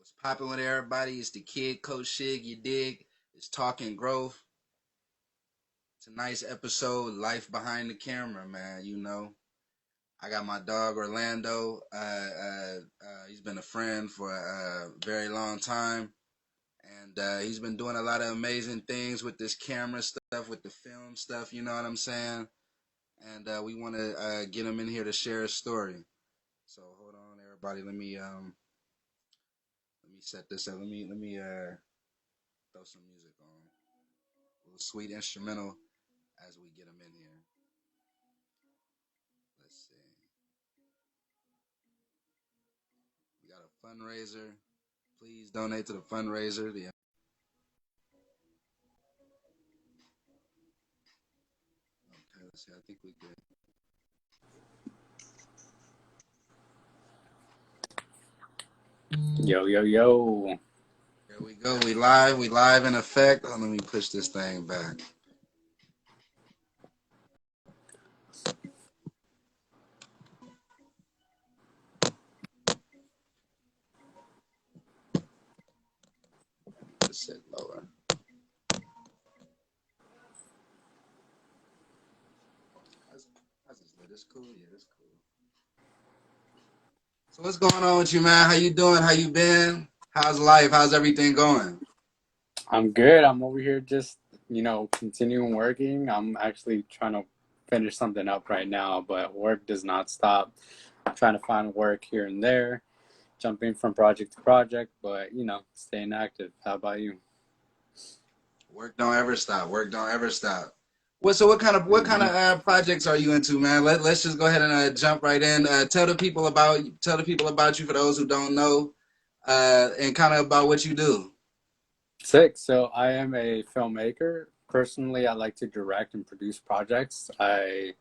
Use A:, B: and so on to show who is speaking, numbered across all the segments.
A: What's popping with everybody? It's the kid, Coach Shig, you dig? It's Talking Growth. Tonight's episode, Life Behind the Camera, man. I got my dog Orlando. He's been a friend for a very long time. And he's been doing a lot of amazing things with this camera stuff, with the film stuff, you know what I'm saying? And we want to get him in here to share his story. So hold on, everybody. Let me set this up. Let me throw some music on. A little sweet instrumental as we get them in here. Let's see. We got a fundraiser. Please donate to the fundraiser. Okay, let's see. I think we good.
B: Yo, yo, yo.
A: Here we go. We live. We live in effect. Oh, let me push this thing back. Let's sit lower. How's this lit? It's cool. Yeah, it's cool. So what's going on with you, man? How you doing? How you been? How's life? How's everything going?
B: I'm good. I'm over here just, continuing working. I'm actually trying to finish something up right now, but work does not stop. I'm trying to find work here and there, jumping from project to project, but, staying active. How about you?
A: Work don't ever stop. Work don't ever stop. What kind of projects are you into, man? Let's just go ahead and jump right in. Tell the people about you for those who don't know, and kind of about what you do.
B: Sick. So I am a filmmaker. Personally, I like to direct and produce projects. I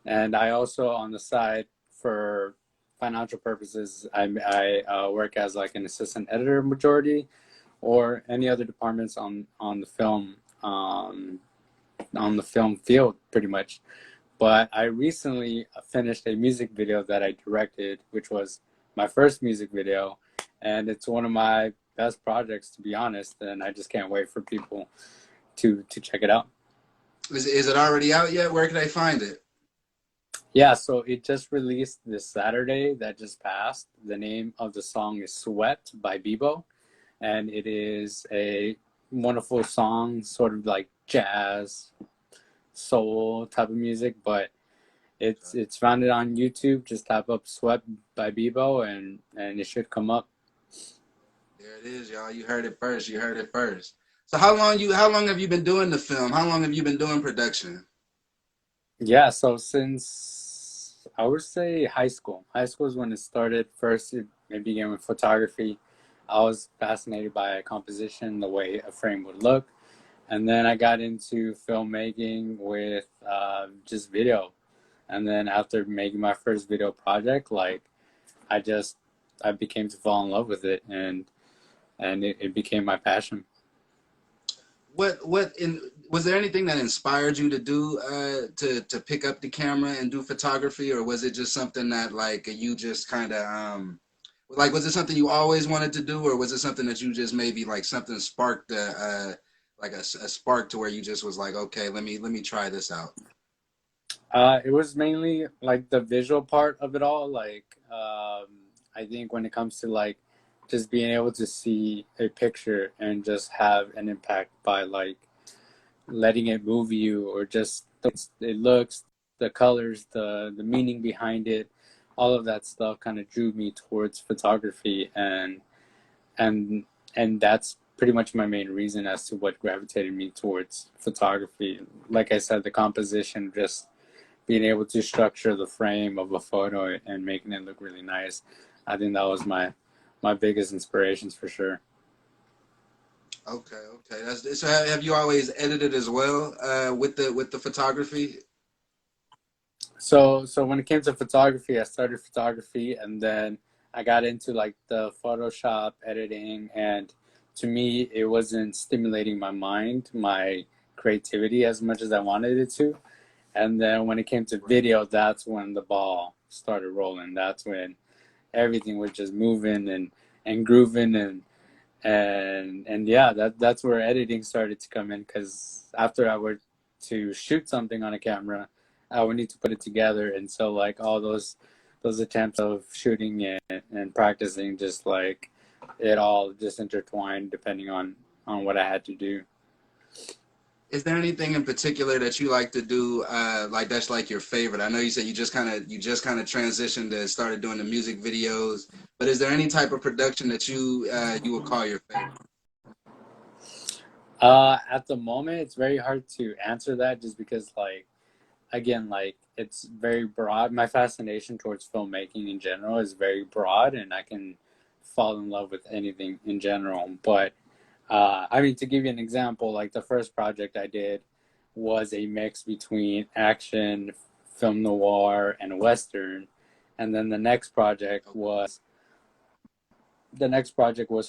B: also on the side for financial purposes, I work as like an assistant editor majority, or any other departments on the film field pretty much. But I recently finished a music video that I directed, which was my first music video, and it's one of my best projects, to be honest, and I just can't wait for people to check it out.
A: Is it already out yet? Where can I find it?
B: Yeah, so it just released this Saturday that just passed. The name of the song is Sweat by Bebo, and it is a wonderful song, sort of like jazz, soul type of music, but it's found it on YouTube. Just type up Sweat by Bebo and it should come up.
A: There it is, y'all. You heard it first. You heard it first. So how long have you been doing the film? How long have you been doing production?
B: Yeah, so since I would say high school. High school is when it started. First, it began with photography. I was fascinated by composition, the way a frame would look. And then I got into filmmaking with just video. And then after making my first video project, like I just I became to fall in love with it, and it became my passion.
A: Was there anything that inspired you to do to pick up the camera and do photography, or was it just something that like you just kind of like, was it something you always wanted to do, or was it something that you just maybe like something sparked like a spark to where you just was like, okay, let me try this out.
B: It was mainly like the visual part of it all. Like, I think when it comes to like just being able to see a picture and just have an impact by like letting it move you, or just it looks, the colors, the meaning behind it, all of that stuff kind of drew me towards photography, and and that's pretty much my main reason as to what gravitated me towards photography. Like I said, the composition, just being able to structure the frame of a photo and making it look really nice. I think that was my biggest inspirations for sure.
A: Okay, okay. So have you always edited as well with the photography?
B: So when it came to photography, I started photography, and then I got into like the Photoshop editing, and to me it wasn't stimulating my mind, my creativity as much as I wanted it to. And then when it came to video, that's when the ball started rolling. That's when everything was just moving, and grooving and yeah, that's where editing started to come in, because after I were to shoot something on a camera, I would need to put it together, and so like all those attempts of shooting and practicing, just like it all just intertwined depending on what I had to do.
A: Is there anything in particular that you like to do, like that's like your favorite? I know you said you just kind of transitioned and started doing the music videos, but is there any type of production that you would call your favorite?
B: At the moment, it's very hard to answer that, just because, like, again, like, it's very broad. My fascination towards filmmaking in general is very broad, and I can fall in love with anything in general. But I mean, to give you an example, like the first project I did was a mix between action, film noir, and western, and then the next project was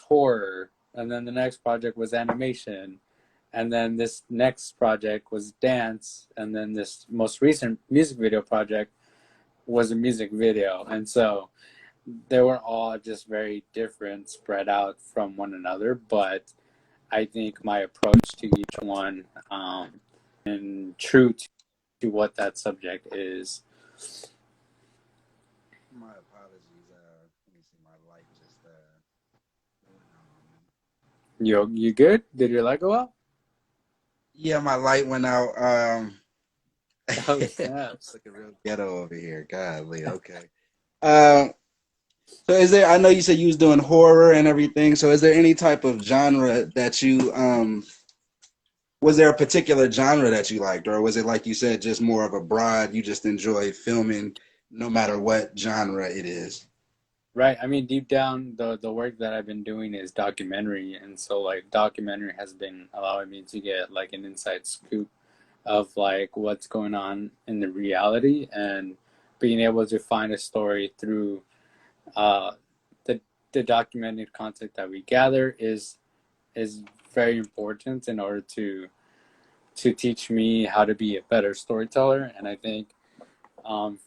B: horror, and then the next project was animation, and then this next project was dance, and then this most recent music video project was a music video. And so they were all just very different, spread out from one another, but I think my approach to each one, and true to what that subject is.
A: My apologies. Let me see. My light just went
B: You good? Did your light go out?
A: Yeah, my light went out.
B: Oh snap!
A: It's looking real ghetto over here. Godly. Okay. Um, so is there? I know you said you was doing horror and everything. So is there any type of genre that you was there a particular genre that you liked, or was it like you said, just more of a broad? You just enjoy filming, no matter what genre it is.
B: Right. I mean, deep down, the work that I've been doing is documentary, and so like documentary has been allowing me to get like an inside scoop of like what's going on in the reality, and being able to find a story through uh, the the documented content that we gather is very important in order to teach me how to be a better storyteller. And I think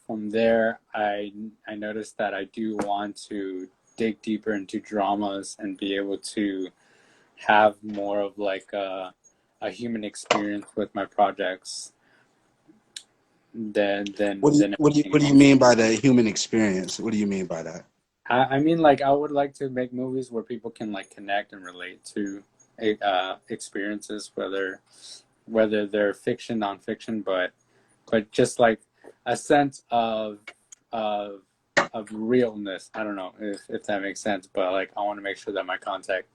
B: from there, I noticed that I do want to dig deeper into dramas and be able to have more of like a human experience with my projects than anything
A: What do you
B: else.
A: mean by the human experience? What do you mean by that?
B: I mean, like, I would like to make movies where people can like connect and relate to experiences, whether they're fiction, nonfiction, but just like a sense of of realness. I don't know if that makes sense, but like I want to make sure that my content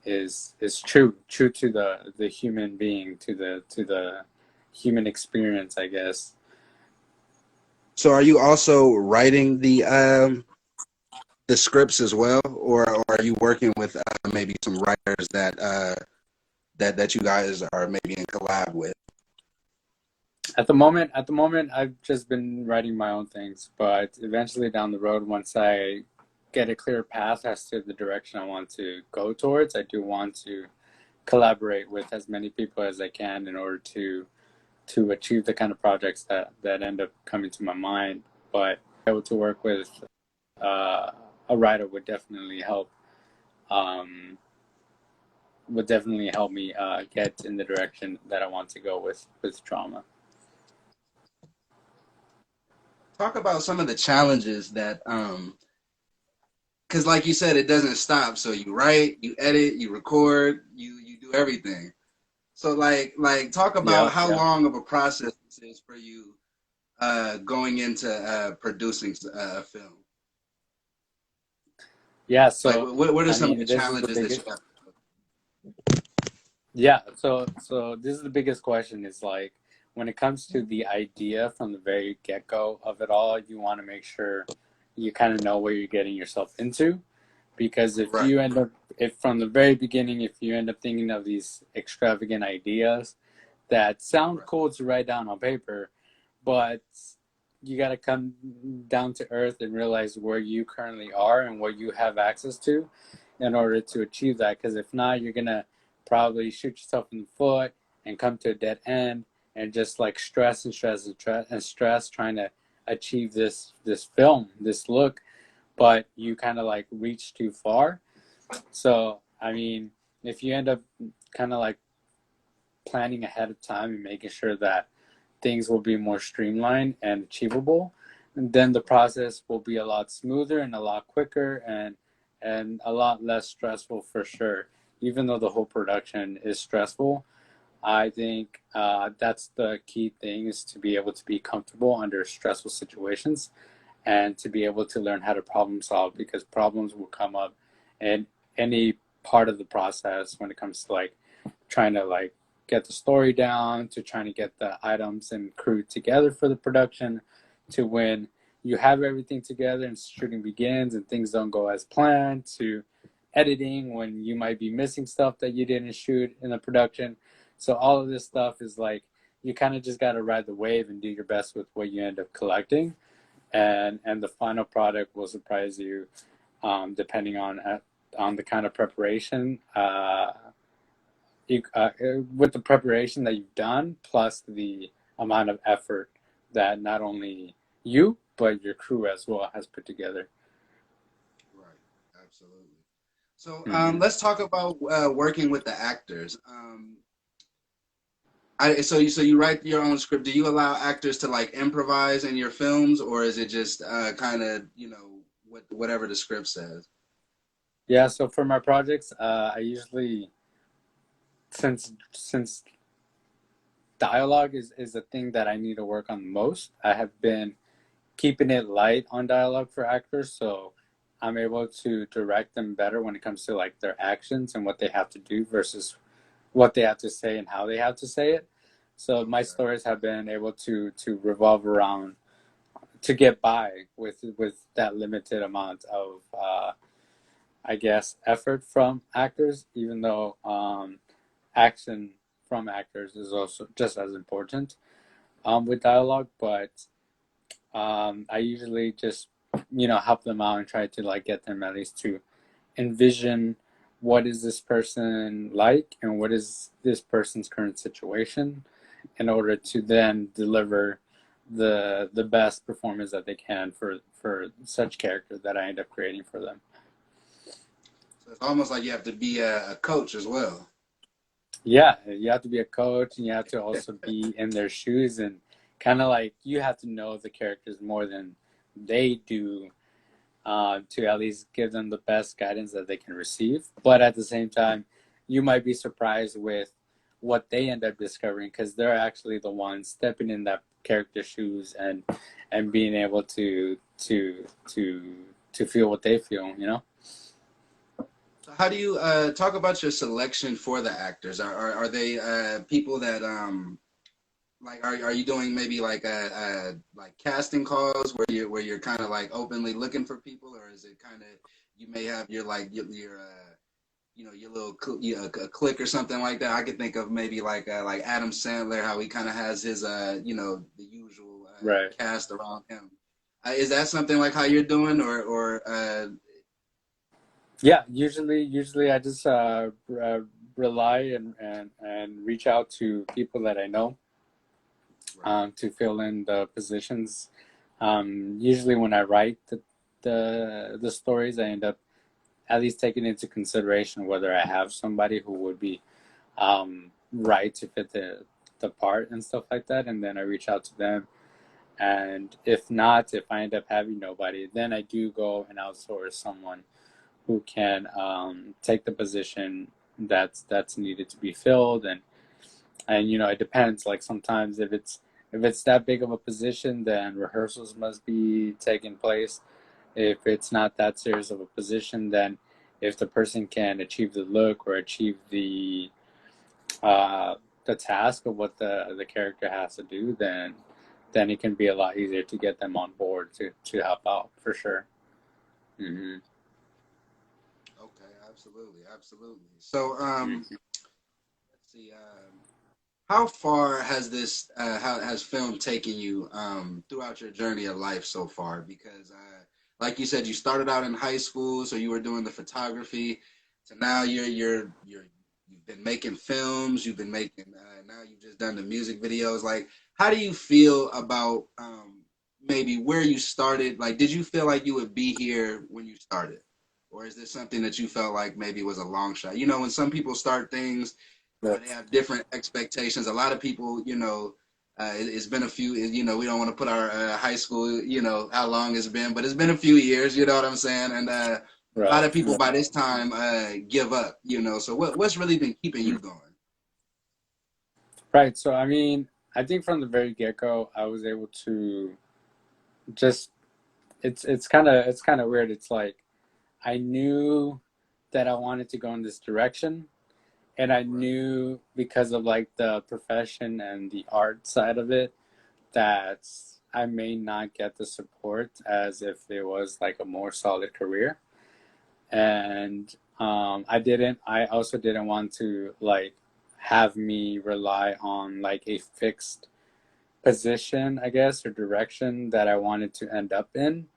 B: is true to the human being, to the human experience, I guess.
A: So are you also writing the scripts as well, or are you working with maybe some writers that you guys are maybe in collab with?
B: At the moment, I've just been writing my own things, but eventually down the road, once I get a clear path as to the direction I want to go towards, I do want to collaborate with as many people as I can in order to achieve the kind of projects that end up coming to my mind. But able to work with uh, a writer um, would definitely help me get in the direction that I want to go with drama.
A: Talk about some of the challenges that because like you said, it doesn't stop. So you write, you edit, you record, you do everything. So talk about
B: Yeah,
A: how
B: yeah,
A: long of a process this is for you going into producing a film.
B: yeah.
A: Like
B: So
A: what are
B: I
A: some of the
B: mean, this is the
A: challenges that
B: biggest.
A: you have?
B: Yeah, so this is the biggest question, is like when it comes to the idea from the very get-go of it all, you want to make sure you kind of know what you're getting yourself into, because if
A: Right,
B: you end up, if from the very beginning, if you end up thinking of these extravagant ideas that sound
A: right.
B: cool to write down on paper, but you got to come down to earth and realize where you currently are and what you have access to in order to achieve that. Because if not, you're gonna probably shoot yourself in the foot and come to a dead end, and just like stress and stress and stress trying to achieve this film, this look, but you kind of like reach too far. So, I mean, if you end up kind of like planning ahead of time and making sure that things will be more streamlined and achievable, then the
A: Right.
B: process will be a lot smoother and a lot quicker and a lot less stressful for sure. Even though the whole production is stressful, I think that's the key thing is to be able to be comfortable under stressful situations and to be able to learn how to problem solve because problems will come up in any part of the process when it comes to like trying to like get the story down to trying to get the items and crew together for the production to when you have everything together and shooting begins and things don't go as planned to editing when you might be missing stuff that you didn't shoot in the production. So all of this stuff is like you kind of just got to ride the wave and do your best with what you end up collecting, and the final product will surprise you, depending on the kind of preparation. With the preparation that you've done, plus the amount of effort that not only you but your crew as well has put together.
A: Right. Absolutely. So
B: Mm-hmm.
A: let's talk about working with the actors. So you write your own script. Do you allow actors to like improvise in your films, or is it just kind of whatever the script says?
B: Yeah. So for my projects, I usually since dialogue is the thing that I need to work on most. I have been keeping it light on dialogue for actors, so I'm able to direct them better when it comes to like their actions and what they have to do versus what they have to say and how they have to say it. So my
A: Okay.
B: stories have been able to revolve around to get by with that limited amount of I guess effort from actors, even though action from actors is also just as important with dialogue. But I usually just help them out and try to like get them at least to envision what is this person like and what is this person's current situation in order to then deliver the best performance that they can for such character that I end up creating for them.
A: So it's almost like you have to be a coach as well.
B: Yeah, you have to be a coach and you have to also be in their shoes and kind of like you have to know the characters more than they do, to at least give them the best guidance that they can receive. But at the same time, you might be surprised with what they end up discovering because they're actually the ones stepping in that character's shoes and being able to feel what they feel. You know.
A: So how do you talk about your selection for the actors? Are they people that like are you doing maybe like like casting calls where you're kind of like openly looking for people, or is it kind of you may have your like your your little a click or something like that? I could think of maybe like Adam Sandler, how he kind of has his the usual
B: Right.
A: cast around him. Is that something like how you're doing, or
B: Yeah. Usually I just rely and reach out to people that I know,
A: right?
B: to fill in the positions. Usually, when I write the stories, I end up at least taking into consideration whether I have somebody who would be right to fit the part and stuff like that, and then I reach out to them. And if not, if I end up having nobody, then I do go and outsource someone who can take the position that's needed to be filled, and it depends. Like sometimes if it's that big of a position, then rehearsals must be taking place. If it's not that serious of a position, then if the person can achieve the look or achieve uh, the task of what the character has to do, then it can be a lot easier to get them on board to help out for sure. Mm-hmm.
A: Okay, absolutely, absolutely. So
B: Mm-hmm.
A: let's see. How far has this how has film taken you throughout your journey of life so far? Because like you said, you started out in high school, so you were doing the photography. So now you've been making films. You've been making now you've just done the music videos. Like, how do you feel about maybe where you started? Like, did you feel like you would be here when you started? or is this something that you felt like maybe was a long shot? You know, when some people start things,
B: Yeah.
A: they have different expectations. A lot of people, it's been a few. We don't want to put our high school, how long it's been, but it's been a few years. You know what I'm saying? And a lot
B: Right.
A: of people by this time give up. So what's really been keeping you going?
B: Right. So I mean, I think from the very get go, I was able to just it's kind of weird. It's like I knew that I wanted to go in this direction, and I
A: Right.
B: knew because of like the profession and the art side of it that I may not get the support as if it was like a more solid career. And I also didn't want to like have me rely on like a fixed position, I guess, or direction that I wanted to end up in.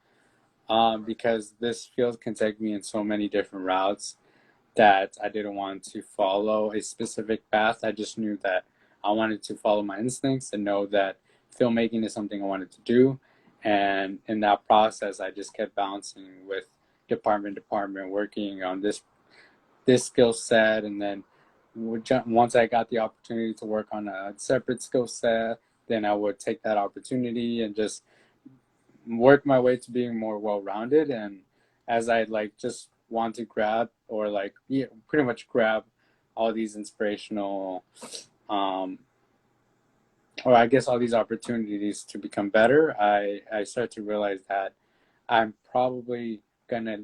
A: Right.
B: Because this field can take me in so many different routes that I didn't want to follow a specific path. I just knew that I wanted to follow my instincts and know that filmmaking is something I wanted to do. And in that process, I just kept bouncing with department, working on this skill set, and then once I got the opportunity to work on a separate skill set, then I would take that opportunity and just work my way to being more well-rounded. And as I like just want to grab or like yeah, pretty much grab all these inspirational um or I guess all these opportunities to become better, I start to realize that I'm probably gonna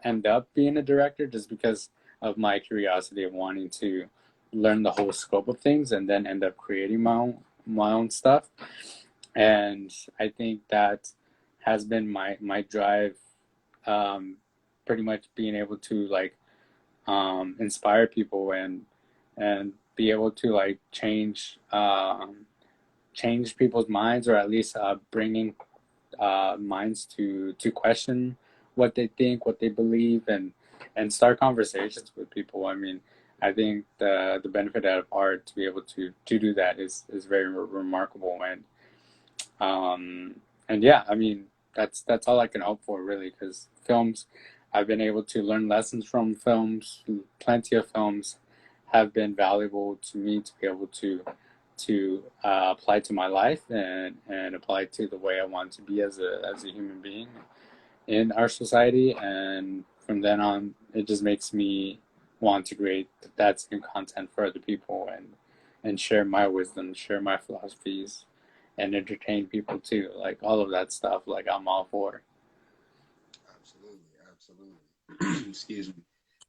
B: end up being a director just because of my curiosity of wanting to learn the whole scope of things and then end up creating my own stuff. And I think that has been my drive, um, pretty much being able to like inspire people and be able to like change people's minds, or at least bringing minds to question what they think, what they believe, and start conversations with people. I mean, I think the benefit out of art to be able to do that is very remarkable. Um, and yeah, I mean, that's all I can hope for, really, because films, I've been able to learn lessons from films. Plenty of films have been valuable to me to be able to apply to my life and apply to the way I want to be as a human being in our society. And from then on, it just makes me want to create that same content for other people and share my wisdom, share my philosophies, and entertain people too. Like all of that stuff, like I'm all for.
A: Absolutely, absolutely. Excuse me.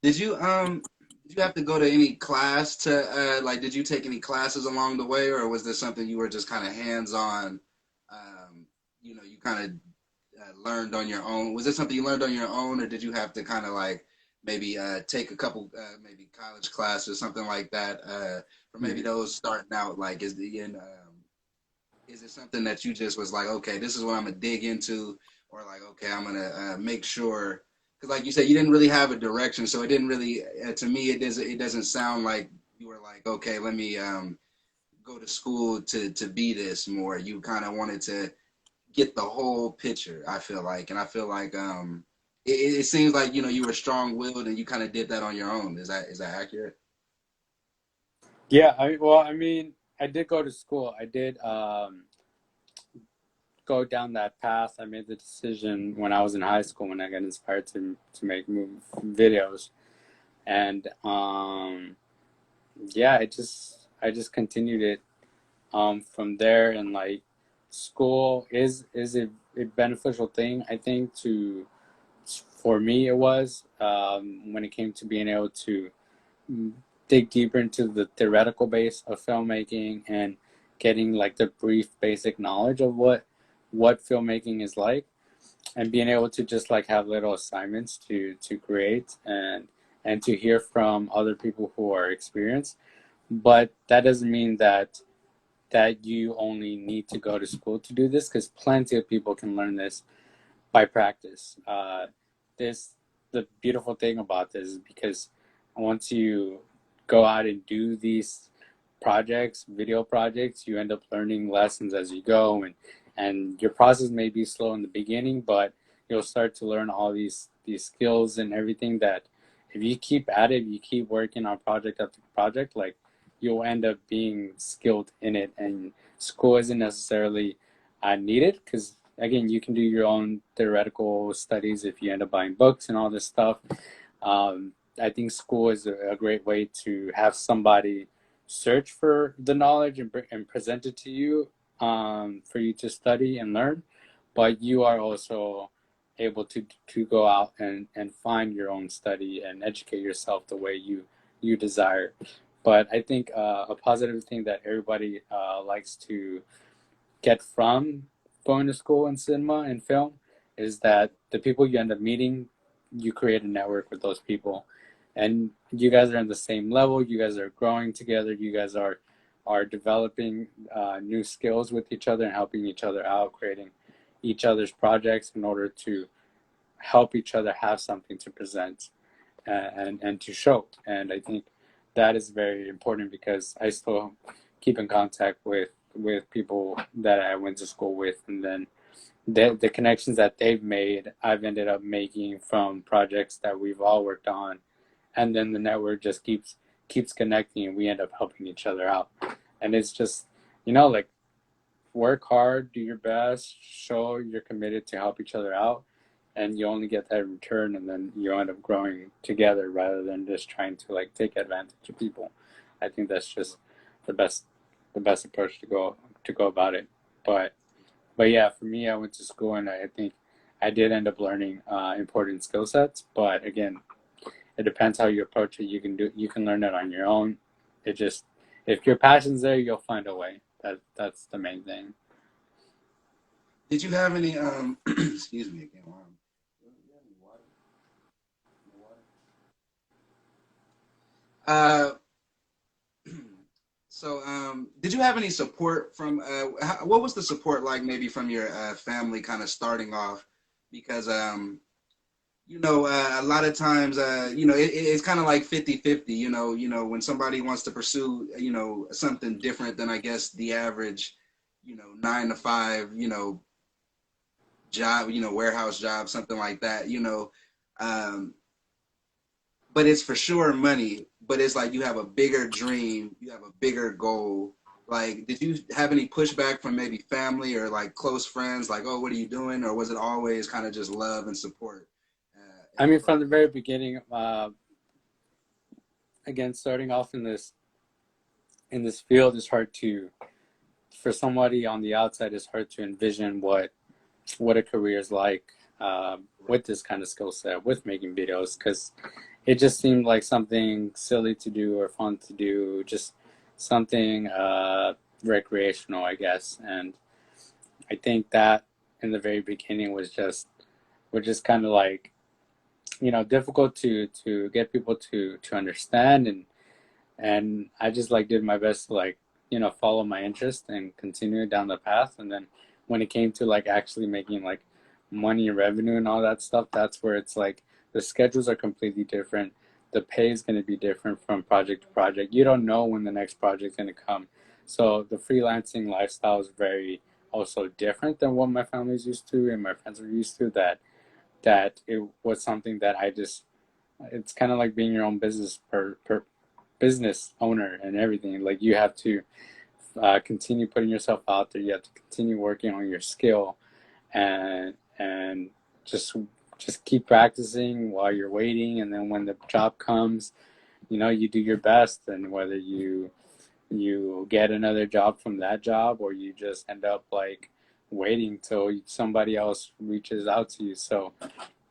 A: Did you did you have to go to any class to like did you take any classes along the way, or was this something you were just kind of hands on? You kind of learned on your own. Was this something you learned on your own, or did you have to kind of like maybe take a couple maybe college classes, something like that, for maybe
B: Mhm.
A: those starting out? Like, is it something that you just was like, okay, this is what I'm gonna dig into, or like, okay, I'm gonna make sure, because like you said, you didn't really have a direction, so it didn't really, to me, it doesn't sound like you were like, okay, let me go to school to be this more. You kind of wanted to get the whole picture. I feel like, and I feel like it seems like you were strong willed and you kind of did that on your own. Is that accurate?
B: Yeah, I mean, I did go to school. I did go down that path. I made the decision when I was in high school when I got inspired to make videos, and yeah, I just continued it from there. And like school is a beneficial thing, I think, to for me. It was when it came to being able to dig deeper into the theoretical base of filmmaking and getting like the brief basic knowledge of what filmmaking is like, and being able to just like have little assignments to create and to hear from other people who are experienced. But that doesn't mean that you only need to go to school to do this, because plenty of people can learn this by practice. This the beautiful thing about this is because once you go out and do these projects, video projects, you end up learning lessons as you go, and your process may be slow in the beginning, but you'll start to learn all these these skills and everything that if you keep at it, you keep working on project after project, like you'll end up being skilled in it, and school isn't necessarily needed because again, you can do your own theoretical studies if you end up buying books and all this stuff. I think school is a great way to have somebody search for the knowledge and present it to you for you to study and learn, but you are also able to go out and find your own study and educate yourself the way you desire. But I think a positive thing that everybody likes to get from going to school in cinema and film is that the people you end up meeting, you create a network with those people, and you guys are in the same level. You guys are growing together. You guys are developing new skills with each other and helping each other out, creating each other's projects in order to help each other have something to present and to show. And I think that is very important because I still keep in contact with people that I went to school with, and then the connections that they've made, I've ended up making from projects that we've all worked on, and then the network just keeps connecting, and we end up helping each other out. And it's just, like, work hard, do your best, show you're committed to help each other out, and you only get that in return, and then you end up growing together rather than just trying to like take advantage of people. I think that's just the best the best approach to go about it. But but yeah, for me, I went to school and I think I did end up learning important skill sets. But again, it depends how you approach it. You can learn it on your own. It just if your passion's there, you'll find a way. That's the main thing.
A: Did you have any excuse me again? Uh, so did you have any support from what was the support like maybe from your family kind of starting off? Because a lot of times, it's kind of like 50-50, when somebody wants to pursue, something different than I guess the average, 9 to 5, job, warehouse job, something like that, um, but it's for sure money, but it's like you have a bigger dream, you have a bigger goal. Like, did you have any pushback from maybe family or like close friends, like, oh, what are you doing? Or was it always kind of just love and support
B: I
A: in the
B: mean, from
A: process?
B: the very beginning, again, starting off in this field is hard to for somebody on the outside. It's hard to envision what a career is like with this kind of skill set with making videos because it just seemed like something silly to do or fun to do, just something recreational, I guess. And I think that in the very beginning was just kind of like difficult to get people to understand, and I just like did my best to like follow my interest and continue down the path. And then when it came to like actually making like money and revenue and all that stuff, that's where it's like the schedules are completely different. The pay is going to be different from project to project. You don't know when the next project is going to come. So the freelancing lifestyle is very also different than what my family's used to and my friends are used to. That it was something that I just it's kind of like being your own business business owner and everything. Like you have to continue putting yourself out there. You have to continue working on your skill, and just keep practicing while you're waiting. And then when the job comes, you do your best. And whether you get another job from that job or you just end up like waiting till somebody else reaches out to you. So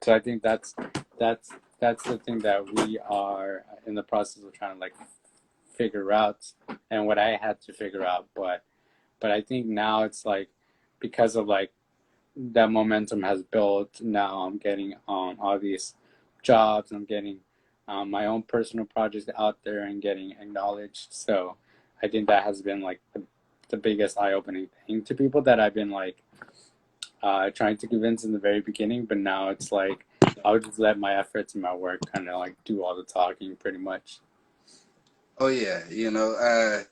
B: I think that's that's the thing that we are in the process of trying to like figure out, and what I had to figure out. But I think now it's like because of like that momentum has built. Now I'm getting all these jobs. I'm getting my own personal projects out there and getting acknowledged. So I think that has been like the biggest eye-opening thing to people that I've been like trying to convince in the very beginning. But now it's like I'll just let my efforts and my work kind of like do all the talking pretty much.
A: Oh yeah, a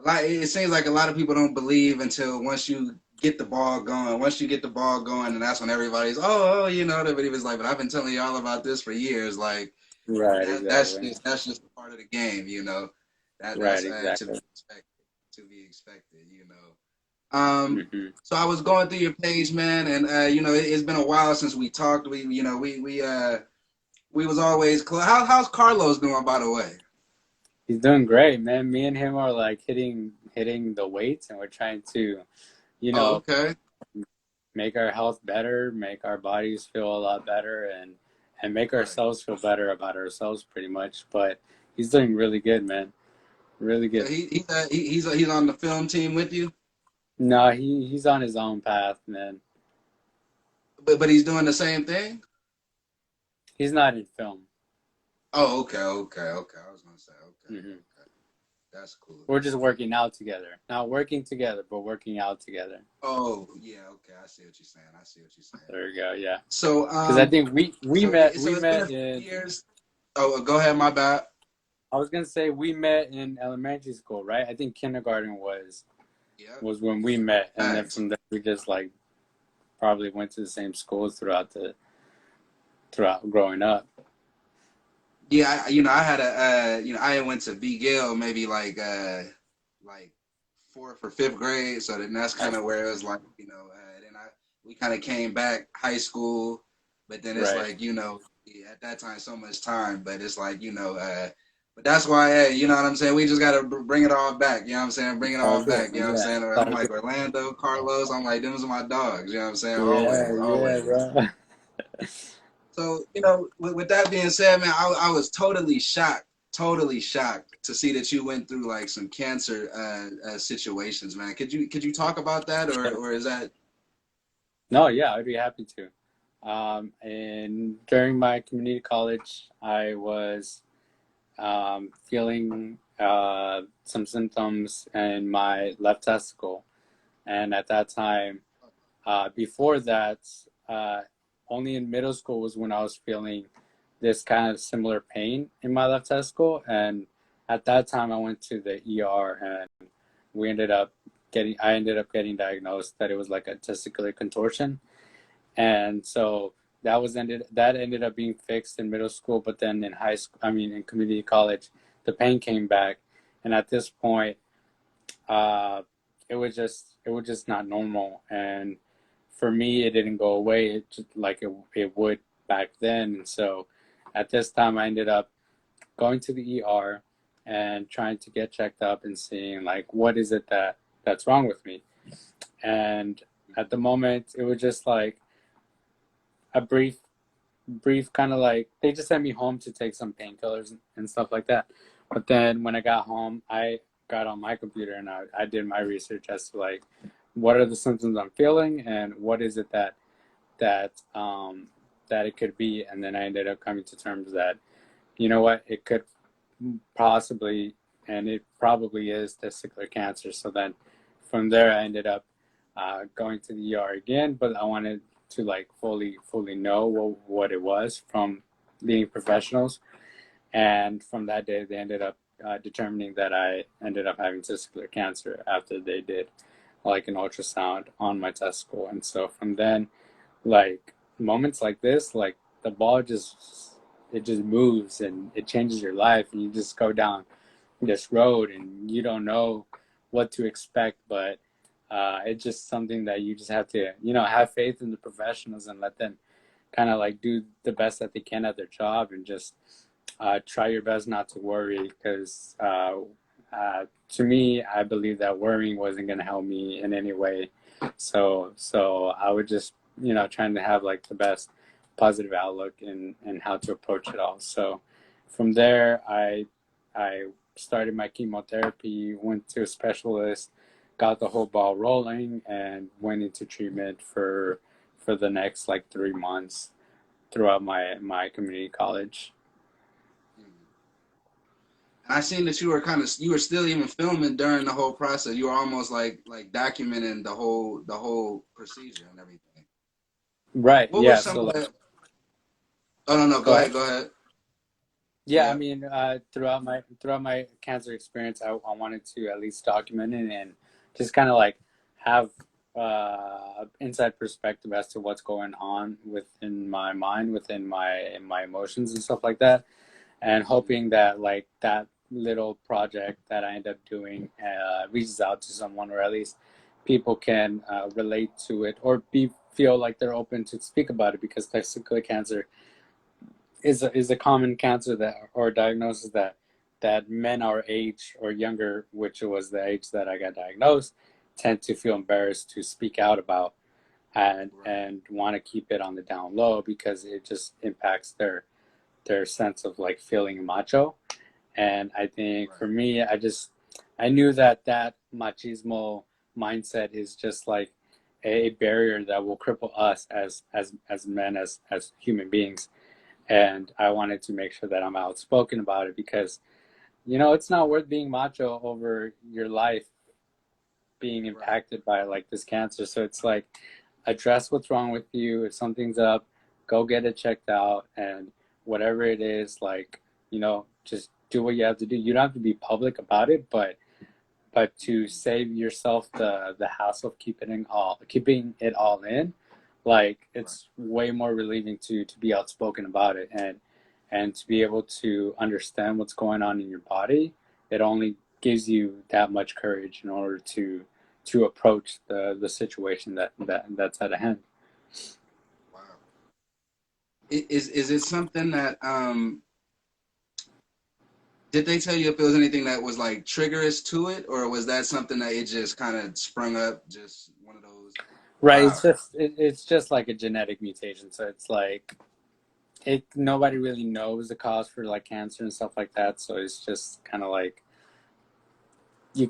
A: lot. It seems like a lot of people don't believe until once you get the ball going. Once you get the ball going, and that's when everybody's, oh, you know, but he was like, but I've been telling you all about this for years. Like
B: Right,
A: that's
B: exactly.
A: just a part of the game, you know. That's
B: Right,
A: to
B: exactly.
A: be expected. To be expected, you know.
B: Hmm.
A: So I was going through your page, man, and you know, it's been a while since we talked. We, you know, we was always close. How's Carlos doing, by the way?
B: He's doing great, man. Me and him are like hitting the weights, and we're trying to, you
A: Oh,
B: know,
A: okay.
B: make our health better, make our bodies feel a lot better, and make
A: Right.
B: ourselves feel better about ourselves, pretty much. But he's doing really good, man. Really
A: So
B: good.
A: he's on the film team with you,
B: No, he's on his own path, man.
A: but he's doing the same thing.
B: He's not in film.
A: Oh, okay. I was gonna say,
B: Hmm.
A: okay. That's cool.
B: We're
A: That's
B: just
A: cool.
B: working out together. Not working together, but working out together.
A: Oh, yeah, okay. I see what you're saying. I see what you're saying.
B: There we go. Yeah,
A: So,
B: because I think we met
A: so
B: we
A: it's been a
B: met
A: few
B: in.
A: years. Oh, go ahead. My bad.
B: I was gonna say we met in elementary school, right? I think kindergarten
A: Yep.
B: was when we met, and then
A: Thanks.
B: from there we just like probably went to the same schools throughout growing up.
A: Yeah, you know, I had you know, I went to B Gale maybe like fourth or fifth grade. So then that's kind of where it was like, you know, then we kind of came back high school, but then it's
B: Right.
A: like, you know, yeah, at that time so much time, but it's like, you know, but that's why, hey, you know what I'm saying? We just gotta bring it all back. You know what I'm saying? Bring
B: It's
A: it
B: all
A: all
B: good.
A: back. You know what I'm
B: Yeah.
A: saying?
B: It's
A: I'm
B: all good.
A: like Orlando, Carlos. I'm like, them are my dogs. You know what I'm saying?
B: Yeah,
A: Always,
B: yeah,
A: always.
B: bro.
A: So, you know, with that being said, man, I was totally shocked to see that you went through like some cancer situations, man. Could you talk about that, or is that?
B: No, yeah, I'd be happy to. And during my community college, I was feeling some symptoms in my left testicle, and at that time, before that, uh, only in middle school was when I was feeling this kind of similar pain in my left testicle, and at that time, I went to the ER, and we ended up I ended up getting diagnosed that it was like a testicular contortion, and so that ended up being fixed in middle school, but then in high school, I mean in community college, the pain came back, and at this point, uh, it was just not normal, and for me, it didn't go away. It just like it would back then, and so at this time, I ended up going to the ER and trying to get checked up and seeing like what is it that's wrong with me, and at the moment, it was just like a brief kind of like they just sent me home to take some painkillers and stuff like that. But then when I got home, I got on my computer and I did my research as to like what are the symptoms I'm feeling and what is it that that it could be. And then I ended up coming to terms that you know what it could possibly and it probably is testicular cancer. So then from there I ended up going to the ER again, but I wanted to like fully know what it was from leading professionals. And from that day, they ended up determining that I ended up having testicular cancer after they did like an ultrasound on my testicle. And so from then, like moments like this, like the ball just it just moves and it changes your life, and you just go down this road and you don't know what to expect, but it's just something that you just have to have faith in the professionals and let them kind of like do the best that they can at their job, and just try your best not to worry, because to me, I believe that worrying wasn't going to help me in any way. So I would just trying to have like the best positive outlook in how to approach it all. So from there, I started my chemotherapy, went to a specialist, got the whole ball rolling, and went into treatment for the next like 3 months throughout my community college.
A: And I seen that you were still even filming during the whole process. You were almost like documenting the whole procedure and everything.
B: Right.
A: What were
B: Yeah.
A: some
B: So
A: of
B: like,
A: the? Oh, no, no.
B: go
A: Go
B: ahead.
A: ahead. Go ahead.
B: Yeah, I
A: Yeah.
B: mean, throughout my cancer experience, I wanted to at least document it and just kind of like have inside perspective as to what's going on within my mind, within my emotions and stuff like that, and
A: Mhm.
B: hoping that like that little project that I end up doing reaches out to someone, or at least people can relate to it, or be feel like they're open to speak about it, because testicular cancer is a common cancer that, or diagnosis that men our age or younger, which was the age that I got diagnosed, tend to feel embarrassed to speak out about,
A: Right,
B: and want to keep it on the down low, because it just impacts their sense of like feeling macho. And I think
A: right,
B: for me, I knew that that machismo mindset is just like a barrier that will cripple us as men, as human beings. And I wanted to make sure that I'm outspoken about it, because it's not worth being macho over your life being
A: right.
B: impacted by like this cancer. So it's like, address what's wrong with you. If something's up, go get it checked out, and whatever it is, like, just do what you have to do. You don't have to be public about it, but to
A: Mhm.
B: save yourself the hassle of keeping it all in, like,
A: Right.
B: it's way more relieving to be outspoken about it, and to be able to understand what's going on in your body. It only gives you that much courage in order to approach the situation that's at hand.
A: Wow. Is it something that did they tell you if there was anything that was like triggerous to it, or was that something that it just kind of sprung up, just one of those?
B: Right,
A: Wow.
B: it's just like a genetic mutation, so it's like, it nobody really knows the cause for like cancer and stuff like that, so it's just kind of like, they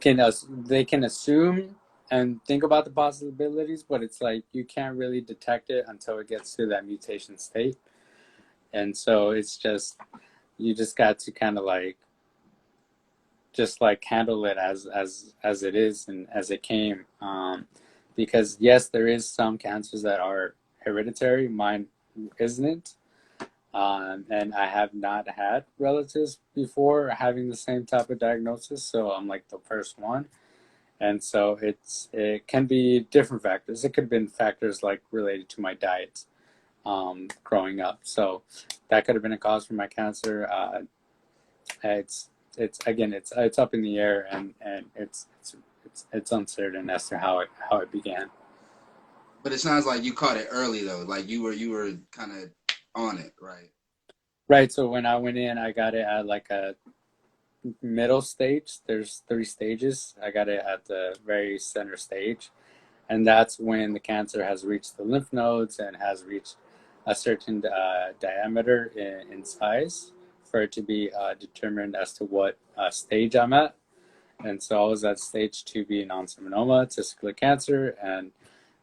B: can assume and think about the possibilities, but it's like you can't really detect it until it gets to that mutation state. And so it's just, you just got to kind of like, just like handle it as it is and as it came. Because yes, there is some cancers that are hereditary. Mine isn't. And I have not had relatives before having the same type of diagnosis, so I'm like the first one. And so it can be different factors. It could have been factors like related to my diet, growing up. So that could have been a cause for my cancer. It's it's again, it's up in the air, and it's uncertain as to how it began.
A: But it sounds like you caught it early though. Like you were kind of on it, right?
B: Right. So when I went in, I got it at like a middle stage. There's three stages. I got it at the very center stage, and that's when the cancer has reached the lymph nodes and has reached a certain diameter in size for it to be determined as to what stage I'm at. And so I was at stage 2B non-seminoma, testicular cancer, and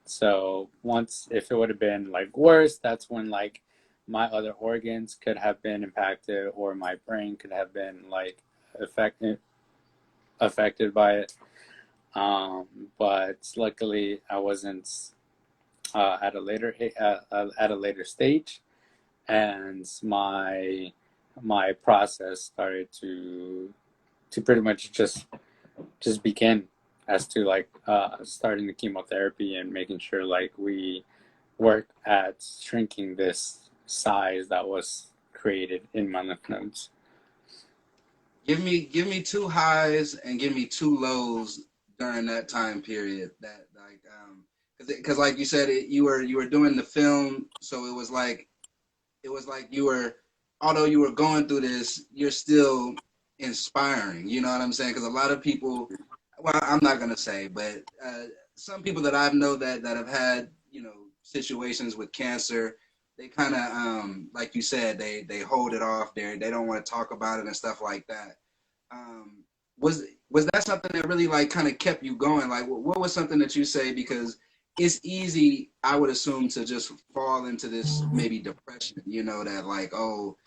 B: so once, if it would have been like worse, that's when like my other organs could have been impacted, or my brain could have been like affected affected by it. Um, but luckily, I wasn't at a later stage, and my process started to pretty much just begin, as to like starting the chemotherapy and making sure like we work at shrinking this size that was created in my lymph nodes.
A: Give me two highs and give me two lows during that time period. That like because like you said, you were doing the film, so it was like you were, although you were going through this, you're still inspiring. You know what I'm saying? Because a lot of people, well, I'm not gonna say, but some people that I know that have had situations with cancer, they kind of like you said, they hold it off. They don't want to talk about it and stuff like that. Um, was that something that really like kind of kept you going? Like, what was something that you say? Because it's easy, I would assume, to just fall into this maybe depression, that like, oh,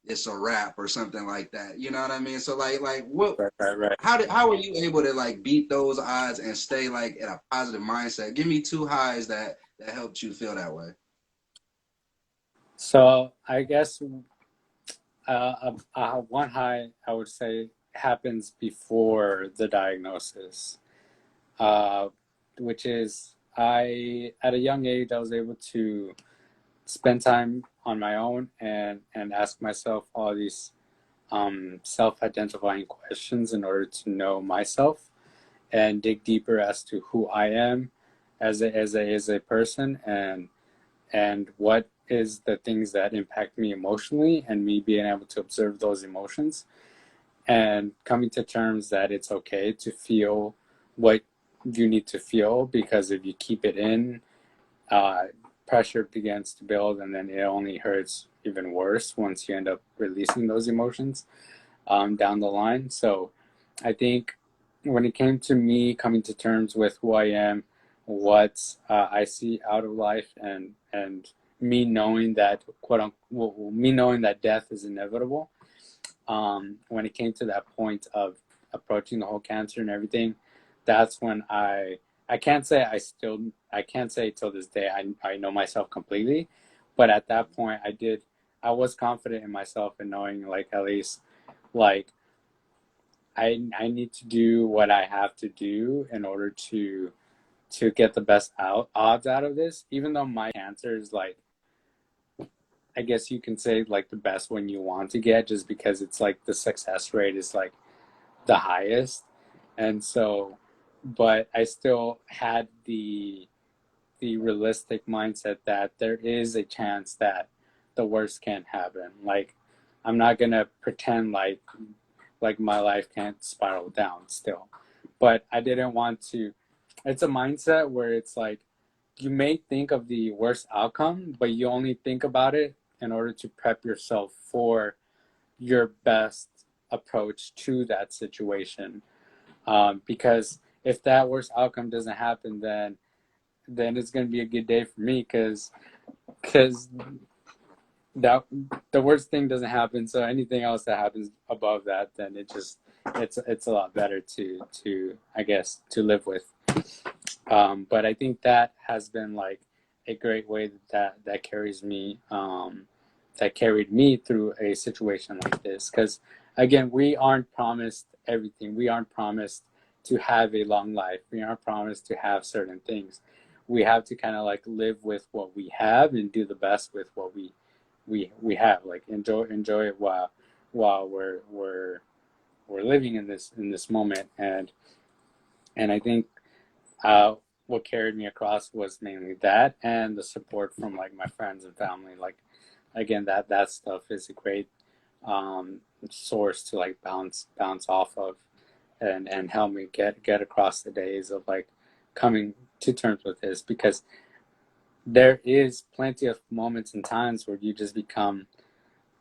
A: it's a wrap or something like that. You know what I mean? So like what
B: Right, right, right.
A: how were you able to like beat those odds and stay like in a positive mindset? Give me two highs that helped you feel that way.
B: So I guess one high I would say happens before the diagnosis. Uh, which is I at a young age I was able to spend time on my own and ask myself all these self-identifying questions in order to know myself and dig deeper as to who I am as a person and what is the things that impact me emotionally and me being able to observe those emotions and coming to terms that it's okay to feel what you need to feel, because if you keep it in, uh, pressure begins to build and then it only hurts even worse once you end up releasing those emotions down the line. So I think when it came to me coming to terms with who I am, what I see out of life, and me knowing that quote unquote, well, me knowing that death is inevitable, when it came to that point of approaching the whole cancer and everything, that's when I can't say I can't say till this day I know myself completely, but at that point I was confident in myself and knowing like at least like I need to do what I have to do in order to get the best odds out of this, even though my cancer is like I guess you can say like the best one you want to get, just because it's like the success rate is like the highest. And so, but I still had the realistic mindset that there is a chance that the worst can happen. Like I'm not gonna pretend like my life can't spiral down still. But I didn't want to, it's a mindset where it's like you may think of the worst outcome, but you only think about it in order to prep yourself for your best approach to that situation. Because if that worst outcome doesn't happen, then it's going to be a good day for me, because that the worst thing doesn't happen. So anything else that happens above that, then it's a lot better to I guess to live with. But I think that has been like a great way that carries me, that carried me through a situation like this. Because again, we aren't promised everything. We aren't promised to have a long life. We aren't promised to have certain things. We have to kind of like live with what we have and do the best with what we have. Like enjoy it while we're living in this moment. And I think uh, what carried me across was mainly that and the support from like my friends and family. Like again, that stuff is a great source to like bounce off of and help me get across the days of like coming to terms with this, because there is plenty of moments and times where you just become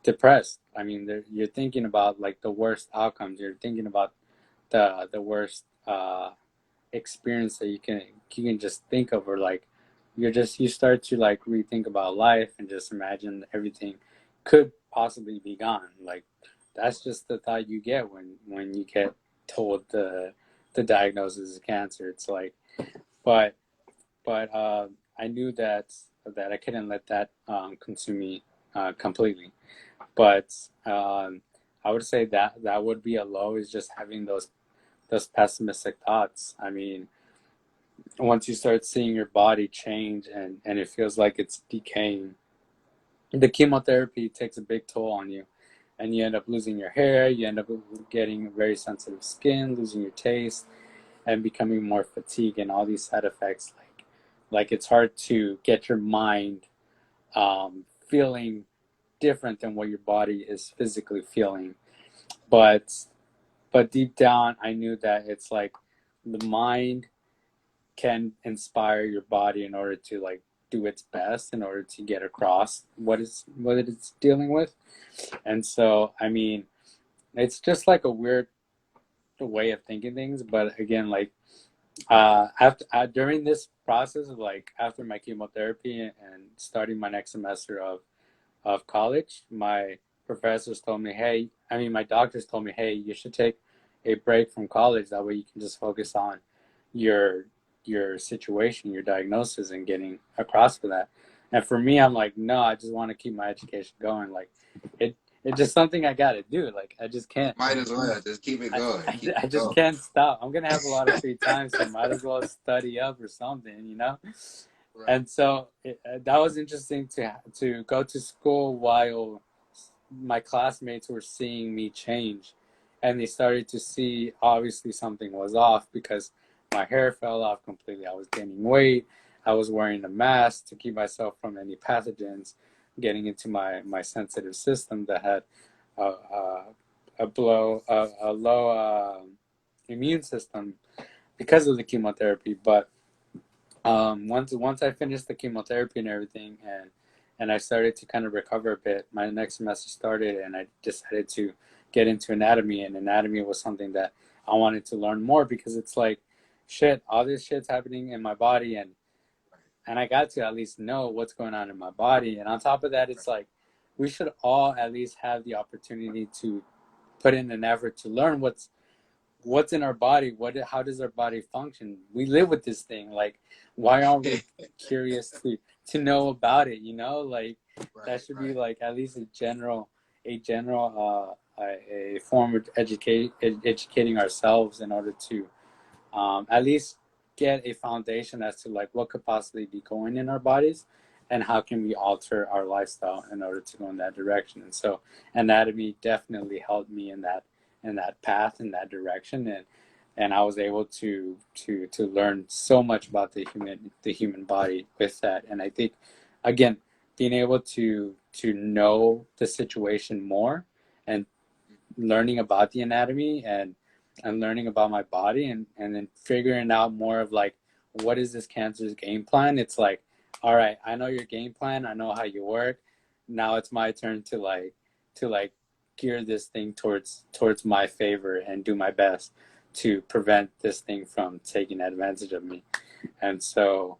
B: depressed. I mean, you're thinking about like the worst outcomes. You're thinking about the worst experience that you can just think of, or like you start to like rethink about life and just imagine everything could possibly be gone. Like that's just the thought you get when you get told the diagnosis of cancer. It's like, but I knew that I couldn't let that consume me completely. But I would say that would be a low, is just having those pessimistic thoughts. I mean, once you start seeing your body change and it feels like it's decaying, the chemotherapy takes a big toll on you, and you end up losing your hair, you end up getting very sensitive skin, losing your taste, and becoming more fatigued, and all these side effects. Like it's hard to get your mind feeling different than what your body is physically feeling. But deep down, I knew that it's like the mind can inspire your body in order to like do its best in order to get across what it's dealing with. And so I mean, it's just like a weird way of thinking things. But again, like after during this process of like after my chemotherapy and starting my next semester of college, my professors told me, hey, I mean, my doctors told me, hey, you should take a break from college. That way you can just focus on your your situation, your diagnosis, and getting across for that. And for me, I'm like, no, I just want to keep my education going. Like, it's just something I gotta do. Like I just can't.
A: Might as well just keep it
B: I,
A: going.
B: I,
A: Keep
B: I
A: it
B: just
A: going.
B: can't stop. I'm gonna have a lot of free time, so might as well study up or something, you know.
A: Right.
B: And so that was interesting to go to school while my classmates were seeing me change, and they started to see obviously something was off because my hair fell off completely. I was gaining weight. I was wearing a mask to keep myself from any pathogens getting into my sensitive system that had a low immune system because of the chemotherapy. But once I finished the chemotherapy and everything, and I started to kind of recover a bit, my next semester started, and I decided to get into anatomy. And anatomy was something that I wanted to learn more because it's like, shit, all this shit's happening in my body, and I got to at least know what's going on in my body. And on top of that, it's like we should all at least have the opportunity to put in an effort to learn what's in our body, how does our body function. We live with this thing. Like, why aren't we curious to know about it, you know? Like
A: Right,
B: that should be
A: right.
B: like at least a form of educating ourselves in order to at least get a foundation as to like what could possibly be going in our bodies and how can we alter our lifestyle in order to go in that direction. And so anatomy definitely helped me in that path, in that direction. And I was able to learn so much about the human body with that. And I think again, being able to know the situation more and learning about the anatomy and learning about my body and then figuring out more of like what is this cancer's game plan. It's like, all right, I know your game plan, I know how you work. Now it's my turn to gear this thing towards my favor and do my best to prevent this thing from taking advantage of me. And so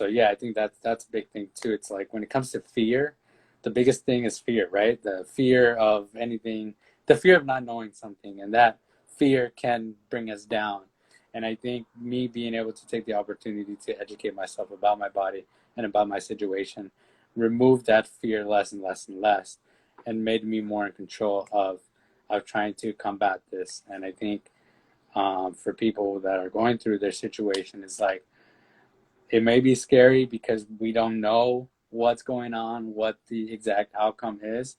B: yeah, I think that's a big thing too. It's like when it comes to fear, the biggest thing is fear, right? The fear of anything, the fear of not knowing something, and that fear can bring us down. And I think me being able to take the opportunity to educate myself about my body and about my situation removed that fear less and less and less, and made me more in control of trying to combat this. And I think for people that are going through their situation, it's like it may be scary because we don't know what's going on, what the exact outcome is.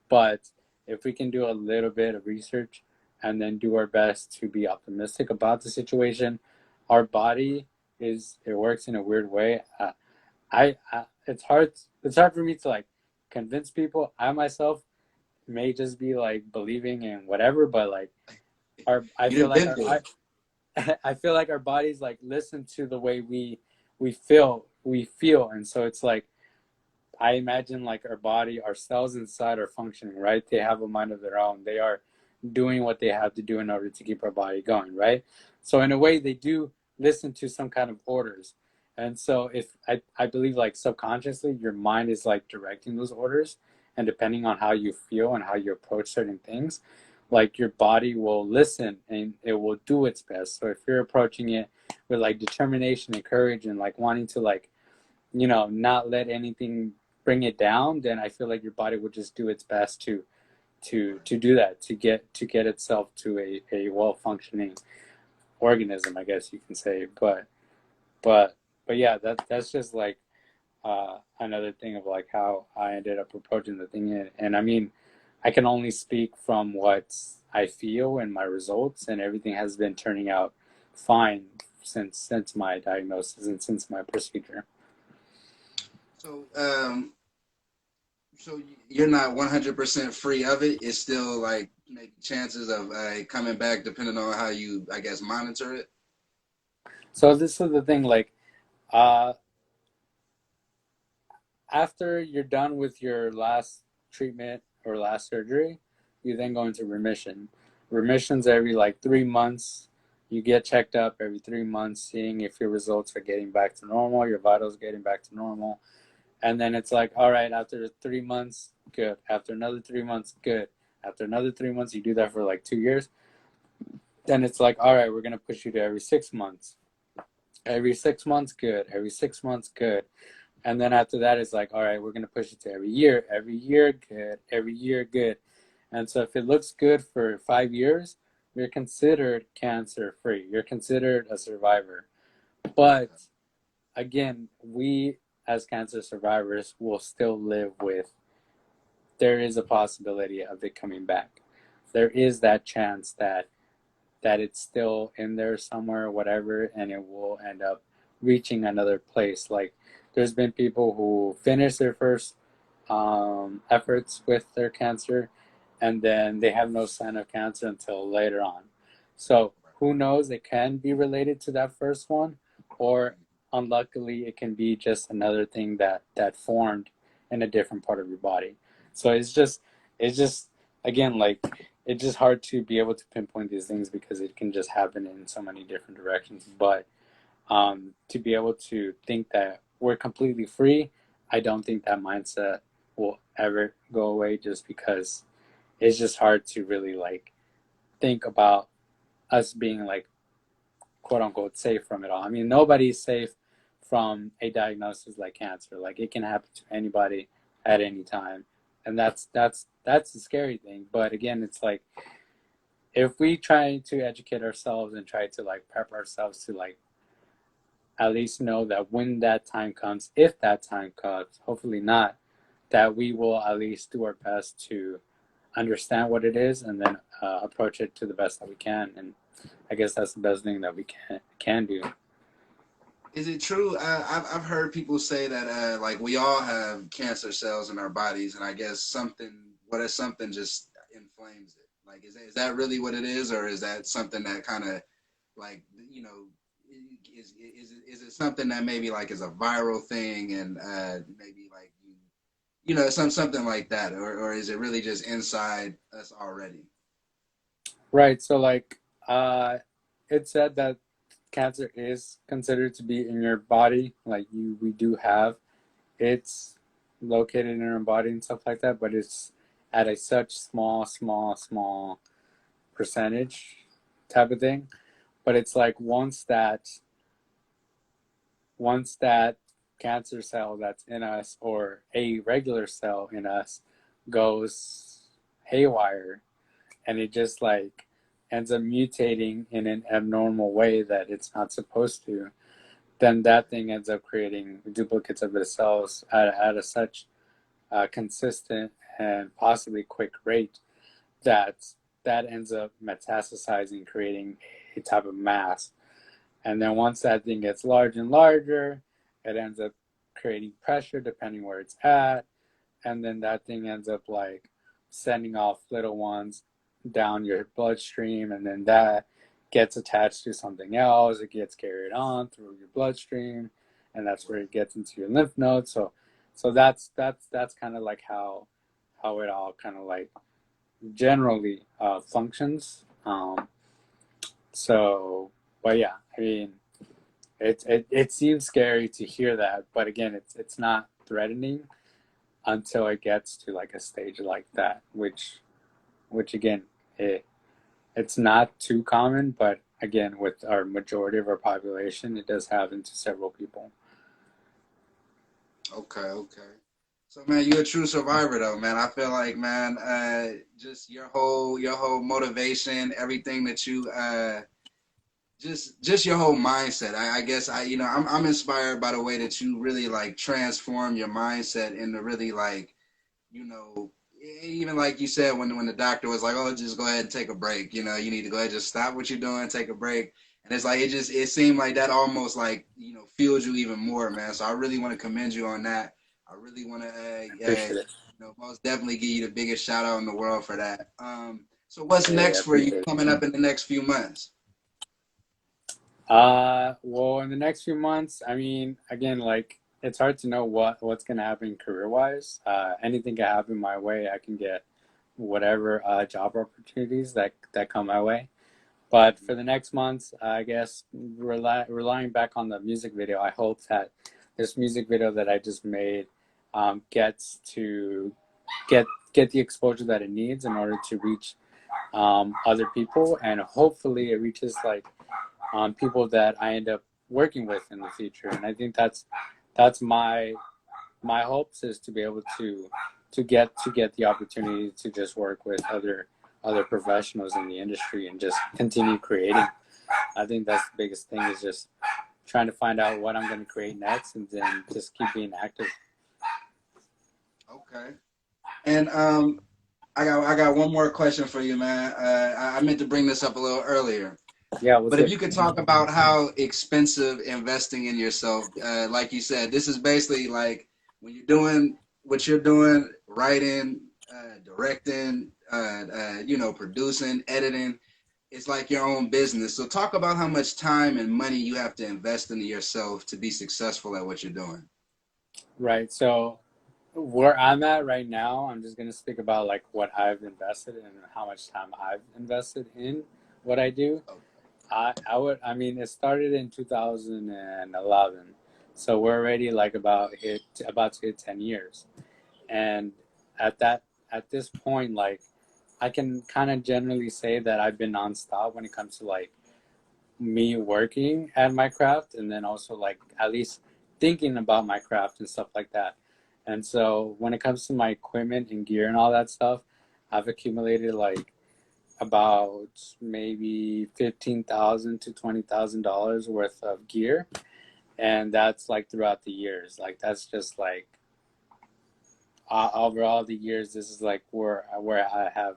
B: But if we can do a little bit of research and then do our best to be optimistic about the situation, our body it works in a weird way. It's hard for me to like convince people. I myself may just be like believing in whatever, but like our I
A: You
B: feel
A: done
B: like
A: been through it.
B: I feel like our bodies like listen to the way we feel, and so it's like I imagine like our body, our cells inside are functioning, right? They have a mind of their own. They are doing what they have to do in order to keep our body going, right? So in a way, they do listen to some kind of orders. And so if I believe like subconsciously, your mind is like directing those orders. And depending on how you feel and how you approach certain things, like your body will listen and it will do its best. So if you're approaching it with like determination and courage and like wanting to like not let anything bring it down, then I feel like your body would just do its best to do that, to get itself to a well functioning organism, I guess you can say. But yeah, that's just like another thing of like how I ended up approaching the thing. And I mean, I can only speak from what I feel and my results, and everything has been turning out fine since my diagnosis and since my procedure.
A: So, so you're not 100% free of it. It's still like maybe chances of coming back depending on how you, I guess, monitor it.
B: So this is the thing, like uh after you're done with your last treatment or last surgery, you then go into remission. Remissions every like 3 months. You get checked up every 3 months, seeing if your results are getting back to normal, your vitals getting back to normal. And then it's like, all right, after 3 months, good. After another 3 months, good. After another 3 months, you do that for like 2 years. Then it's like, all right, we're gonna push you to every 6 months. Every 6 months, good. Every 6 months, good. And then after that, it's like, all right, we're going to push it to every year, good, every year, good. And so if it looks good for 5 years, you're considered cancer free. You're considered a survivor. But
A: Okay.
B: again, we as cancer survivors will still live with there is a possibility of it coming back. There is that chance that it's still in there somewhere, whatever, and it will end up reaching another place. Like there's been people who finish their first efforts with their cancer, and then they have no sign of cancer until later on. So who knows? It can be related to that first one, or unluckily, it can be just another thing that formed in a different part of your body. So it's just again like it's just hard to be able to pinpoint these things because it can just happen in so many different directions. But to be able to think that we're completely free, I don't think that mindset will ever go away just because it's just hard to really like think about us being like quote unquote safe from it all. I mean, nobody's safe from a diagnosis like cancer. Like it can happen to anybody at any time. And that's the scary thing. But again, it's like if we try to educate ourselves and try to like prep ourselves to like at least know that when that time comes, if that time comes, hopefully not, that we will at least do our best to understand what it is and then approach it to the best that we can. And I guess that's the best thing that we can do.
A: Is it true? I've heard people say that like we all have cancer cells in our bodies, and I guess something what if something just inflames it? Like, is that really what it is, or is that something that kind of like you know is it something that maybe like is a viral thing and maybe like something like that, or is it really just inside us already?
B: Right. So like it said that cancer is considered to be in your body. Like we do have it's located in our body and stuff like that, but it's at a such small percentage type of thing. But it's like once that cancer cell that's in us or a regular cell in us goes haywire and it just like ends up mutating in an abnormal way that it's not supposed to, then that thing ends up creating duplicates of itself at a such consistent and possibly quick rate that that ends up metastasizing, creating a type of mass. And then once that thing gets larger and larger, it ends up creating pressure depending where it's at. And then that thing ends up like sending off little ones down your bloodstream. And then that gets attached to something else. It gets carried on through your bloodstream. And that's where it gets into your lymph nodes. So that's kind of like how it all kind of like generally functions. So, but yeah, I mean, it seems scary to hear that, but again, it's not threatening until it gets to like a stage like that, which again, it's not too common, but again, with our majority of our population, it does happen to several people.
A: Okay, okay. So man, you're a true survivor though, man. I feel like man, just your whole motivation, everything that you just your whole mindset. I guess I'm inspired by the way that you really like transform your mindset into really like you know even like you said when the doctor was like, oh, just go ahead and take a break. You need to go ahead and just stop what you're doing, take a break. And it's like it seemed like that almost like fueled you even more, man. So I really want to commend you on that. I really want to
B: Appreciate it.
A: most definitely give you the biggest shout out in the world for that. So what's
B: Yeah,
A: next
B: I
A: for you
B: appreciate it.
A: coming up in the next few months?
B: Well, in the next few months, I mean, again, like it's hard to know what's gonna happen career wise. Anything can happen my way. I can get whatever job opportunities that come my way. But for the next months, I guess relying back on the music video, I hope that this music video that I just made gets to get the exposure that it needs in order to reach other people, and hopefully it reaches like people that I end up working with in the future. And I think that's my hopes is to be able to get the opportunity to just work with other professionals in the industry and just continue creating. I think that's the biggest thing is just trying to find out what I'm going to create next and then just keep being active.
A: Okay. And I got one more question for you, man. I meant to bring this up a little earlier.
B: Yeah, what's
A: But if
B: good?
A: you could talk about how expensive investing in yourself, like you said, this is basically like when you're doing what you're doing, writing, directing, producing, editing. It's like your own business. So talk about how much time and money you have to invest into yourself to be successful at what you're doing.
B: Right. So where I'm at right now, I'm just going to speak about like what I've invested and how much time I've invested in what I do.
A: Oh,
B: I mean, it started in 2011, so we're already like about to hit 10 years, and at that at this point, like I can kind of generally say that I've been nonstop when it comes to like me working at my craft, and then also like at least thinking about my craft and stuff like that. And so when it comes to my equipment and gear and all that stuff, I've accumulated like about maybe $15,000 to $20,000 worth of gear, and that's like throughout the years. Like that's just like over all the years, this is like where I have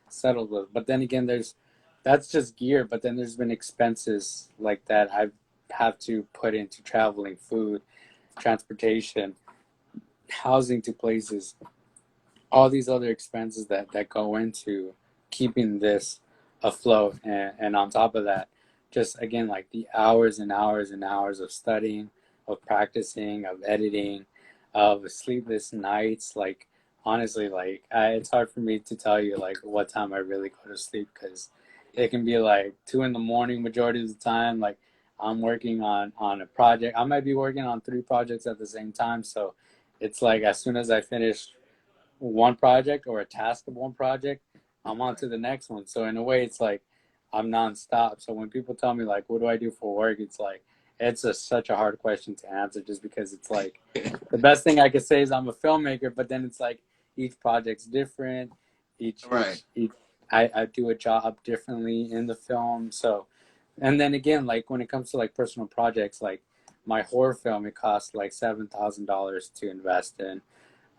B: settled with. But then again, there's that's just gear. But then there's been expenses like that I have to put into traveling, food, transportation, housing to places, all these other expenses that go into keeping this afloat, and on top of that, just again like the hours and hours and hours of studying, of practicing, of editing, of sleepless nights. Like honestly, like it's hard for me to tell you like what time I really go to sleep because it can be like 2 in the morning majority of the time. Like I'm working on a project. I might be working on 3 projects at the same time, so it's like as soon as I finish one project or a task of one project, I'm on
A: right.
B: to the next one. So in a way, it's like I'm nonstop. So when people tell me like, "What do I do for work?" It's like such a hard question to answer, just because it's like the best thing I could say is I'm a filmmaker, but then it's like each project's different. Each
A: Right.
B: each each I do a job differently in the film. So, and then again, like when it comes to like personal projects, like my horror film, it costs like $7,000 to invest in.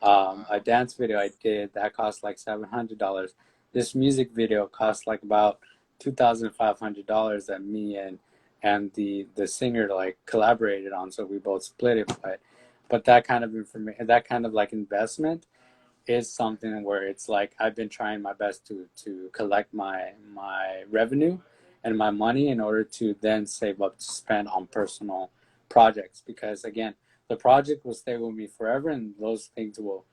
B: A
A: Wow.
B: dance video I did that cost like $700. This music video cost like about $2,500 that me and the singer like collaborated on, so we both split it. But that kind of information, that kind of like investment, is something where it's like I've been trying my best to collect my revenue and my money in order to then save up to spend on personal projects, because again, the project will stay with me forever, and those things will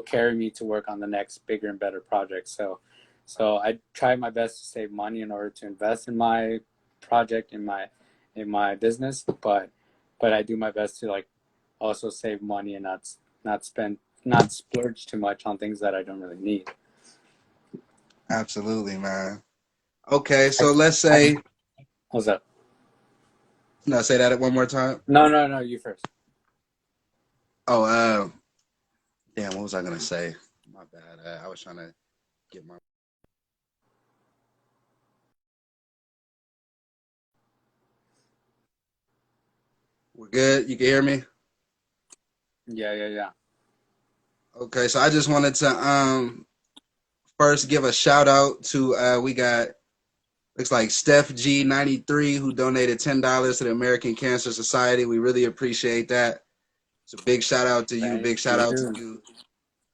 B: carry me to work on the next bigger and better project. So I try my best to save money in order to invest in my project, in my business, but I do my best to like also save money and not spend not splurge too much on things that I don't really need.
A: Absolutely, man. Okay,
B: I,
A: so let's
B: I,
A: say,
B: what's up?
A: no, say that one more time.
B: No, you first.
A: Oh, damn, what was I gonna say? My bad. I was trying to get my. We're good. You can hear me.
B: Yeah.
A: Okay, so I just wanted to first give a shout out to we got looks like Steph G93 who donated $10 to the American Cancer Society. We really appreciate that. It's a big shout out to you.
B: Thank
A: Big shout out to
B: you.
A: you.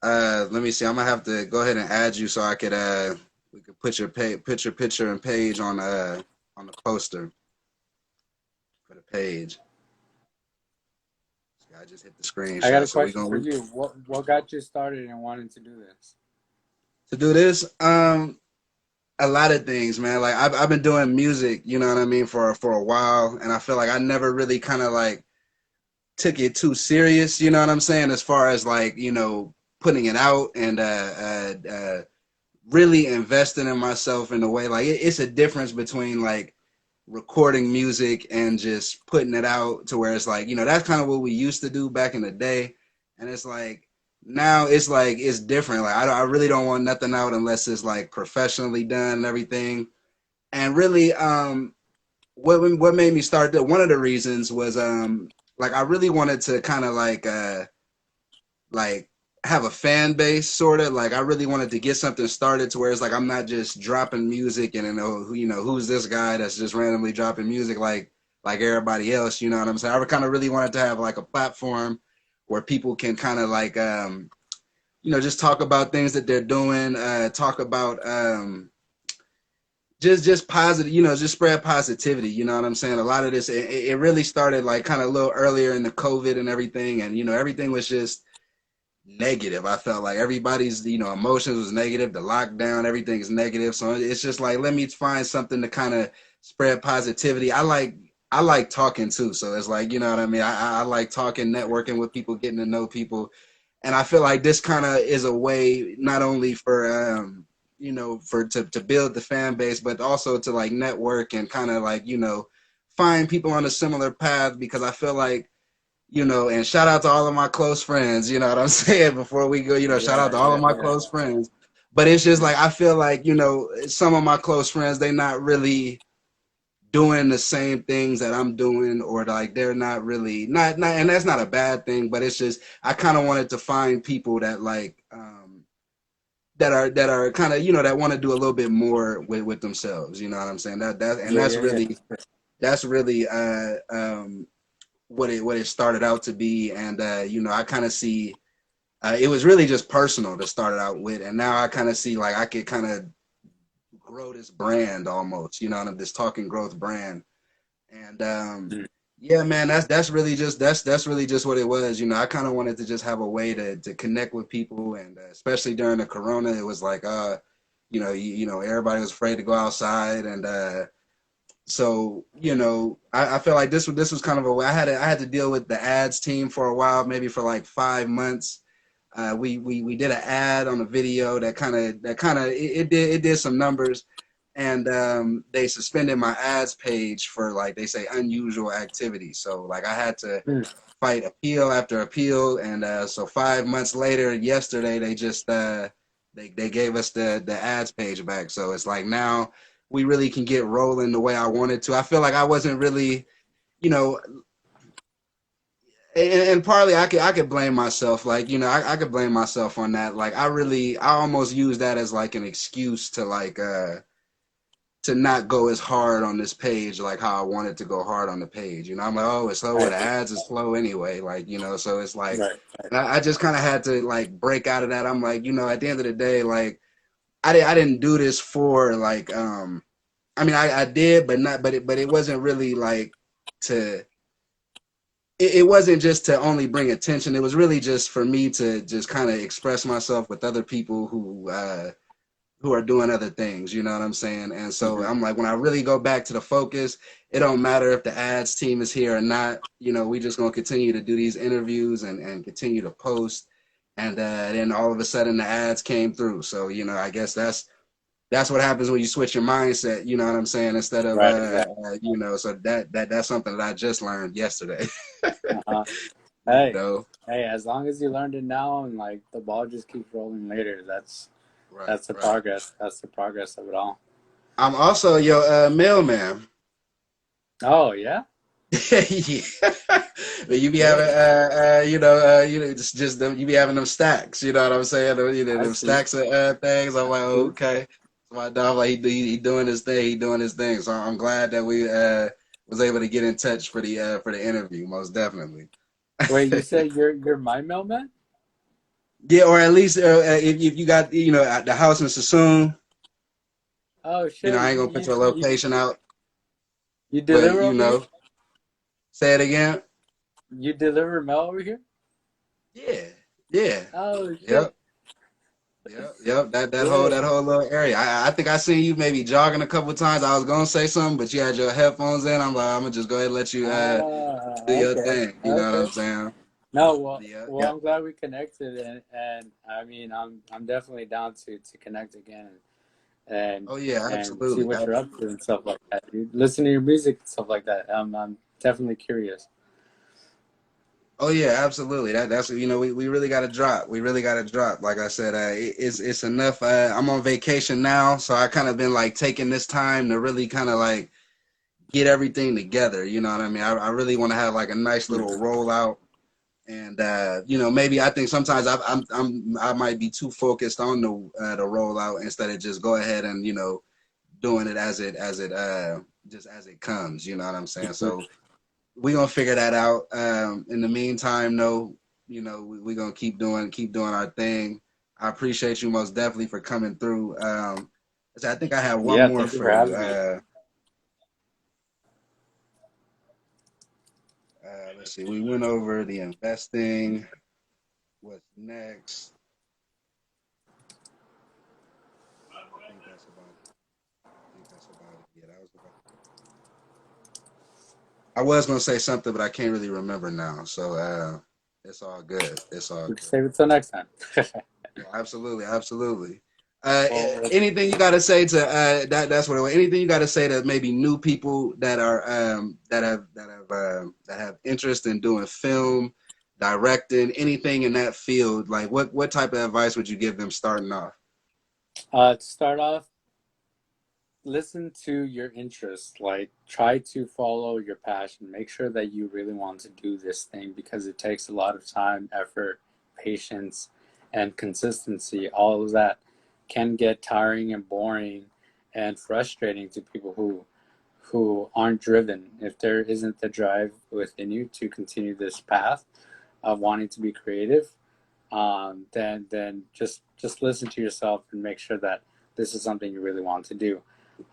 A: Let me see. I'm gonna have to go ahead and add you so I could we could put your picture and page on the poster for the page. I just hit the
B: I got
A: screenshot.
B: a
A: So we
B: question for
A: gonna
B: you. What got you started in wanting to do this?
A: to do this. A lot of things, man. Like I've been doing music, you know what I mean, for a while, and I feel like I never really kind of like took it too serious, you know what I'm saying, as far as like putting it out and really investing in myself in a way. Like it's a difference between like recording music and just putting it out to where it's like, that's kind of what we used to do back in the day. And it's like, now it's like, it's different. Like, I really don't want nothing out unless it's like professionally done and everything. And really, what made me start that, one of the reasons was, like, I really wanted to kind of like have a fan base, sort of. Like, I really wanted to get something started to where it's like I'm not just dropping music and who's this guy that's just randomly dropping music like everybody else. You know what I'm saying? I kind of really wanted to have like a platform where people can kind of like just talk about things that they're doing, talk about just positive, just spread positivity. You know what I'm saying? A lot of this, it really started like kind of a little earlier in the COVID and everything, and everything was just negative. I felt like everybody's, emotions was negative. The lockdown, everything is negative. So it's just like, let me find something to kind of spread positivity. I like talking too. So it's like, you know what I mean? I like talking, networking with people, getting to know people. And I feel like this kind of is a way not only for, to build the fan base, but also to like network and kind of like, find people on a similar path, because I feel like, and shout out to all of my close friends, you know what I'm saying? Before we go, shout out
B: Yeah,
A: to all of
B: yeah,
A: my
B: yeah.
A: close friends. But it's just like, I feel like, some of my close friends, they not really doing the same things that I'm doing, or like they're not really not, and that's not a bad thing, but it's just, I kind of wanted to find people that like, that are kind of, that want to do a little bit more with themselves, you know what I'm saying? And
B: Yeah, yeah, yeah.
A: that's really what it started out to be. And I kind of see, it was really just personal to start it out with, and now I kind of see like I could kind of grow this brand almost, this talking growth brand. And
B: Mm.
A: yeah, man, that's really just what it was. I kind of wanted to just have a way to connect with people, and especially during the corona, it was like everybody was afraid to go outside. And so, I feel like this was kind of a way. I had to deal with the ads team for a while, maybe for like 5 months. We did an ad on a video that kind of it did some numbers, and they suspended my ads page for, like they say, unusual activity. So like I had to
B: Mm.
A: fight appeal after appeal, and so 5 months later, yesterday, they just they gave us the ads page back. So it's like now we really can get rolling the way I wanted to. I feel like I wasn't really, you know, and partly I could blame myself. Like, I could blame myself on that. Like, I almost use that as like an excuse to like to not go as hard on this page like how I wanted to go hard on the page. I'm like, oh, it's slow. Well,
B: Right,
A: the ads is slow anyway. Like, so it's like,
B: right, right,
A: and I just kind of had to like break out of that. I'm like, at the end of the day, like I didn't do this for like I mean, I did, but not, but it wasn't really like to. It wasn't just to only bring attention. It was really just for me to just kind of express myself with other people who are doing other things, you know what I'm saying? And so
B: Mhm.
A: I'm like, when I really go back to the focus, it don't matter if the ads team is here or not. We just gonna continue to do these interviews and continue to post. And then all of a sudden the ads came through. So I guess that's what happens when you switch your mindset. You know what I'm saying? Instead of
B: Right, exactly.
A: so that's something that I just learned yesterday.
B: Uh-huh.
A: you
B: Hey,
A: know,
B: hey, as long as you learned it now and like the ball just keeps rolling later,
A: right,
B: that's the
A: right.
B: progress. That's the progress of it all.
A: I'm also your mailman.
B: Oh yeah,
A: Yeah. But you be having
B: shit.
A: just them, you be having them stacks, you know what I'm saying?
B: I
A: Them
B: see.
A: stacks of things. I'm
B: I
A: like, oh,
B: see.
A: okay. So my dog, like, he doing his thing, he doing his thing. So I'm glad that we was able to get in touch for the interview, most definitely.
B: Wait, you said you're my mailman?
A: Yeah, or at least if you got at the house in Sassoon,
B: Oh shit,
A: I ain't
B: you
A: gonna put
B: you
A: your
B: you,
A: location out,
B: you
A: but
B: deliver over here?
A: say it again.
B: You deliver mail over here?
A: Yeah, yeah,
B: Oh shit.
A: yep. Yep. That whole
B: Yeah.
A: that whole little area. I think I seen you maybe jogging a couple of times. I was gonna say something, but you had your headphones in. I'm like, I'm gonna just go ahead and let you do your
B: Okay.
A: thing. You know what
B: Okay.
A: I'm saying?
B: No, well,
A: Yeah,
B: well,
A: yeah.
B: I'm glad we connected, and I mean, I'm definitely down to connect again and
A: Oh yeah,
B: see
A: absolutely.
B: what you're up to and stuff like that. You listen to your music and stuff like that. I'm definitely curious.
A: Oh yeah, absolutely. That's we really got to drop. We really got to drop. Like I said, it's enough. I'm on vacation now, so I kind of been like taking this time to really kind of like get everything together. You know what I mean? I really want to have like a nice little rollout, and maybe I think sometimes I might be too focused on the rollout instead of just go ahead and doing it as it just as it comes. You know what I'm saying? So we gonna figure that out. In the meantime, though, we gonna keep doing our thing. I appreciate you most definitely for coming through. So I think I have one
B: Yeah,
A: more
B: thank you
A: for
B: for
A: you.
B: having me.
A: Let's see. We went over the investing. What's next? I think that's about. I think that's about it. Yeah, that was about. I was gonna say something, but I can't really remember now. So it's all good. It's all
B: We can
A: good.
B: save it till next time.
A: Yeah, absolutely, absolutely.
B: Well,
A: Anything you got to say to that's what it was. Anything you got to say to maybe new people that are that have interest in doing film, directing, anything in that field? Like, what type of advice would you give them starting off?
B: to start off, listen to your interests. Like, try to follow your passion. Make sure that you really want to do this thing because it takes a lot of time, effort, patience, and consistency. All of that can get tiring and boring and frustrating to people who aren't driven. If there isn't the drive within you to continue this path of wanting to be creative, then just listen to yourself and make sure that this is something you really want to do.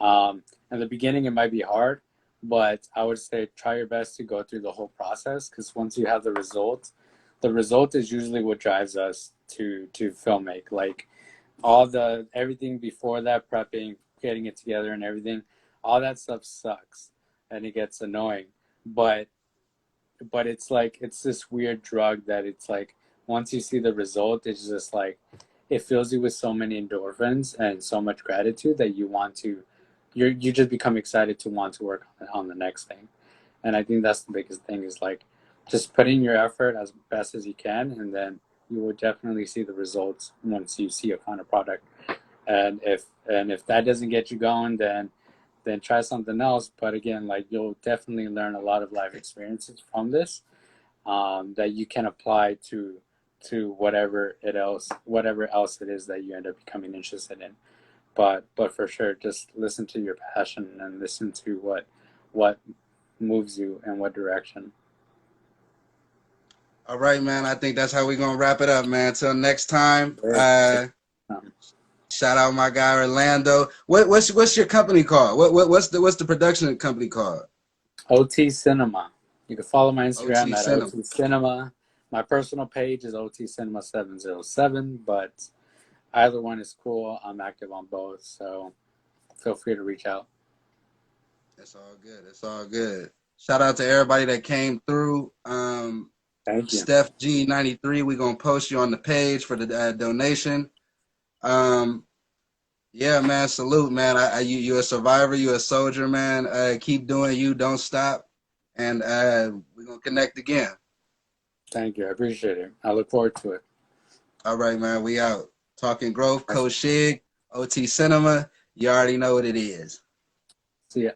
B: In the beginning, it might be hard, but I would say try your best to go through the whole process because once you have the result is usually what drives us to filmmake. Like all the everything before that, prepping, getting it together, and everything, all that stuff sucks and it gets annoying. But it's like it's this weird drug that it's like once you see the result, it's just like it fills you with so many endorphins and so much gratitude that you just become excited to want to work on the next thing. And I think that's the biggest thing is like just put in your effort as best as you can, and then you will definitely see the results once you see a final product. And if that doesn't get you going, then try something else. But again, like you'll definitely learn a lot of life experiences from this that you can apply to whatever else it is that you end up becoming interested in. But for sure, just listen to your passion and listen to what moves you in what direction.
A: All right, man. I think that's how we're gonna wrap it up, man. Till next time.
B: Great. Um,
A: Shout out my guy Orlando. What's your company called? What's the production company called?
B: OT Cinema. You can follow my
A: OT
B: Instagram at
A: Cinema.
B: OT Cinema. My personal page is OT Cinema 707, but either one is cool. I'm active on both, so feel free to reach out.
A: It's all good. It's all good. Shout out to everybody that came through.
B: Thank you.
A: Steph G93, we gonna post you on the page for the donation. Um, yeah, man. Salute, man. You a survivor. You a soldier, man. Keep doing you. Don't stop. And we're gonna connect again.
B: Thank you. I appreciate it. I look forward to it.
A: All right, man. We out. Talking Growth, Coach Shig, OT Cinema. You already know what it is.
B: See ya.